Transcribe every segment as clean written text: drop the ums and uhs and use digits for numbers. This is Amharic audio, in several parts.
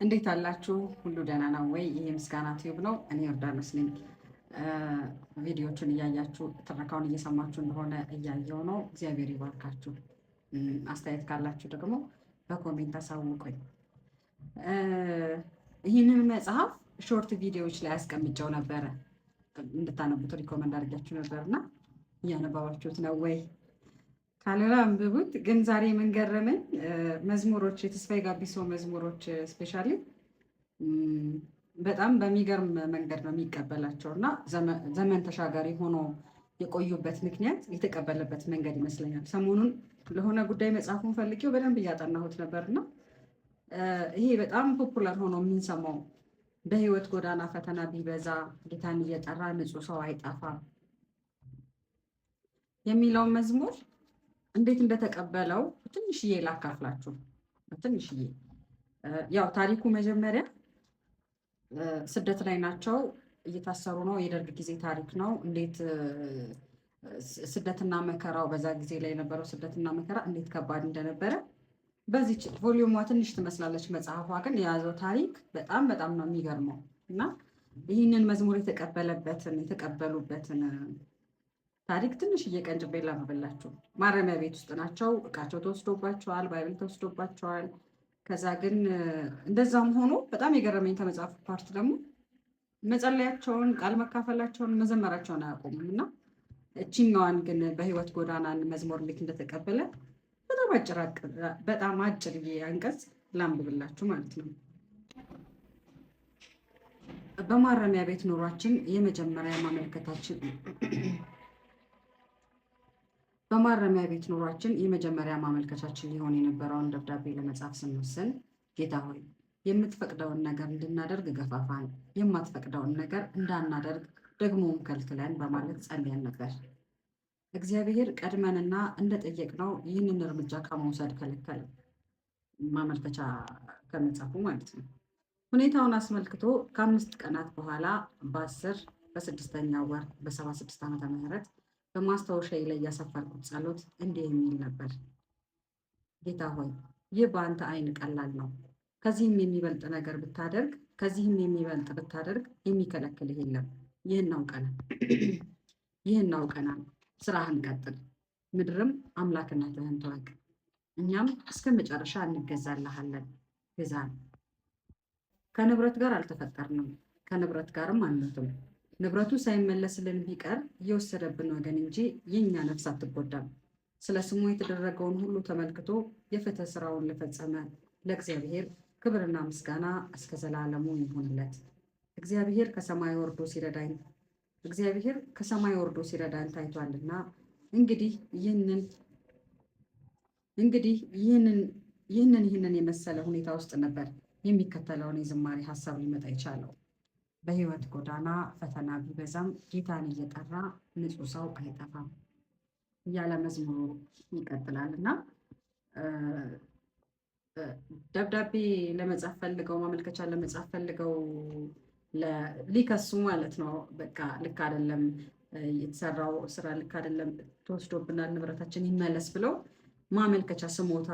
እንዴት አላችሁ? ሁሉ ደህና ነው ወይ? ይሄ ምስጋና ቲዩብ ነው። እኔ ዮርዳኖስ ነኝ። ቪዲዮቹን እያያችሁ ትረካውን እየሰማችሁ እንደሆነ እያየው ነው። እግዚአብሔር ይባርካችሁ። አስተያየት ካላችሁ ደግሞ በኮሜንት አሳውቁኝ። ይህንን መጽሐፍ ሾርት ቪዲዮዎች ላይ አስቀምጨው ነበረ እንድታነቡት ሪኮመንድ አድርጋችሁ ነበርና እያነባባችሁት ነው ወይ? ካልሆነ አንብቡት። ግን ዛሬ ምን ገረመኝ፣ መዝሙሮች የተስፋዬ ጋቢሶ መዝሙሮች ስፔሻሊ በጣም በሚገርም መንገድ ነው የሚቀበላቸው እና ዘመን ተሻጋሪ ሆኖ የቆዩበት ምክንያት የተቀበለበት መንገድ ይመስለኛል። ሰሞኑን ለሆነ ጉዳይ መጽሐፉን ፈልጌው በደንብ እያጠናሁት ነበርና ይሄ በጣም ፖፑላር ሆኖ የምንሰማው በህይወት ጎዳና ፈተና ቢበዛ ጌታን እየጠራ ንጹህ ሰው አይጠፋም የሚለውን መዝሙር እንዴት እንደተቀበለው ትንሽዬ ላካፍላችሁ። ትንሽዬ ያው ታሪኩ መጀመሪያ ስደት ላይ ናቸው፣ እየታሰሩ ነው። የደርግ ጊዜ ታሪክ ነው። እንዴት ስደትና መከራው በዛ ጊዜ ላይ የነበረው ስደትና መከራ እንዴት ከባድ እንደነበረ በዚች ቮሊዩሟ ትንሽ ትመስላለች። መጽሐፏ ግን የያዘው ታሪክ በጣም በጣም ነው የሚገርመው እና ይህንን መዝሙር የተቀበሉበትን ታሪክ ትንሽ እየቀንጭቤ ላምብላችሁ። ማረሚያ ቤት ውስጥ ናቸው። እቃቸው ተወስዶባቸዋል፣ ባይብል ተወስዶባቸዋል። ከዛ ግን እንደዛም ሆኖ በጣም የገረመኝ ከመጽሐፉ ፓርት ደግሞ መጸለያቸውን፣ ቃል መካፈላቸውን፣ መዘመራቸውን አያቆሙም እና እችኛዋን ግን በህይወት ጎዳናን መዝሙር እንዴት እንደተቀበለ በጣም አጭር አንቀጽ ላምብላችሁ ማለት ነው። በማረሚያ ቤት ኑሯችን የመጀመሪያ ማመልከታችን በማረሚያ ቤት ኑሯችን የመጀመሪያ ማመልከቻችን ሊሆን የነበረውን ደብዳቤ ለመጻፍ ስንወስን ጌታ ሆይ የምትፈቅደውን ነገር እንድናደርግ ገፋፋን፣ የማትፈቅደውን ነገር እንዳናደርግ ደግሞም ከልክለን በማለት ጸልየን ነበር። እግዚአብሔር ቀድመንና እንደጠየቅነው ይህንን እርምጃ ከመውሰድ ከለከለ። ማመልከቻ ከመጻፉ ማለት ነው። ሁኔታውን አስመልክቶ ከ5 ቀናት በኋላ በ6ኛው ወር በ76 ዓመተ ምህረት በማስታወሻዬ ላይ ያሰፈርኩት ጸሎት እንዲህ የሚል ነበር። ጌታ ሆይ ይህ በአንተ ዓይን ቀላል ነው። ከዚህም የሚበልጥ ብታደርግ የሚከለክልህ የለም። ይህን አውቀናል። ስራህን ቀጥል፣ ምድርም አምላክነትህን ትወቅ። እኛም እስከ መጨረሻ እንገዛልሃለን። ግዛን። ከንብረት ጋር አልተፈጠርንም፣ ከንብረት ጋርም አንሞትም። ንብረቱ ሳይመለስልን ቢቀር እየወሰደብን ወገን እንጂ የእኛ ነፍስ አትጎዳም። ስለ ስሙ የተደረገውን ሁሉ ተመልክቶ የፍትህ ስራውን ለፈጸመ ለእግዚአብሔር ክብርና ምስጋና እስከ ዘላለሙ ይሁንለት። እግዚአብሔር ከሰማይ ወርዶ ሲረዳን ታይቷልና እንግዲህ ይህንን የመሰለ ሁኔታ ውስጥ ነበር የሚከተለውን የዝማሬ ሀሳብ ሊመጣ የቻለው። በህይወት ጎዳና ፈተና ቢበዛም ጌታን እየጠራ ንጹህ ሰው አይጠፋም እያለ መዝሙሩ ይቀጥላል እና ደብዳቤ ለመጻፍ ፈልገው ማመልከቻ ለመጻፍ ፈልገው ሊከሱ ማለት ነው። በቃ ልክ አይደለም፣ የተሰራው ስራ ልክ አይደለም፣ ተወስዶብናል፣ ንብረታችን ይመለስ ብለው ማመልከቻ ስሞታ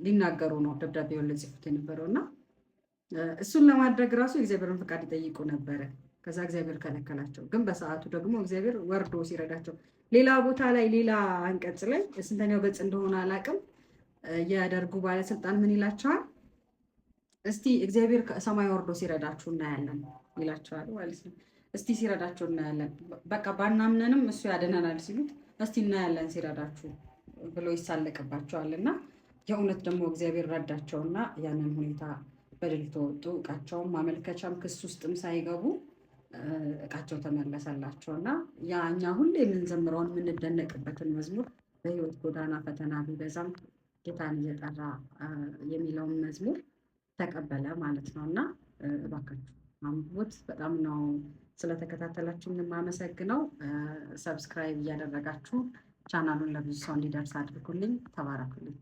ሊናገሩ ነው ደብዳቤውን ለጽፉት የነበረው እና እሱን ለማድረግ ራሱ የእግዚአብሔርን ፈቃድ ይጠይቁ ነበረ። ከዛ እግዚአብሔር ከለከላቸው። ግን በሰዓቱ ደግሞ እግዚአብሔር ወርዶ ሲረዳቸው ሌላ ቦታ ላይ ሌላ አንቀጽ ላይ ስንተኛው ገጽ እንደሆነ አላውቅም፣ የደርጉ ባለስልጣን ምን ይላቸዋል? እስቲ እግዚአብሔር ከሰማይ ወርዶ ሲረዳችሁ እናያለን ይላቸዋል ማለት ነው። እስቲ ሲረዳችሁ እናያለን፣ በቃ ባናምነንም እሱ ያድነናል ሲሉት እስቲ እናያለን ሲረዳችሁ ብሎ ይሳለቅባቸዋል። እና የእውነት ደግሞ እግዚአብሔር ረዳቸውና ያንን ሁኔታ በድል ተወጡ። እቃቸውም ማመልከቻም ክስ ውስጥም ሳይገቡ እቃቸው ተመለሰላቸው እና ያ እኛ ሁሌ የምንዘምረውን የምንደነቅበትን መዝሙር በህይወት ጎዳና ፈተና ቢበዛም ጌታን እየጠራ የሚለውን መዝሙር ተቀበለ ማለት ነው። እና እባካችሁ አንብቡት። በጣም ነው ስለተከታተላችሁ የማመሰግነው። ሰብስክራይብ እያደረጋችሁ ቻናሉን ለብዙ ሰው እንዲደርስ አድርጉልኝ። ተባረኩልኝ።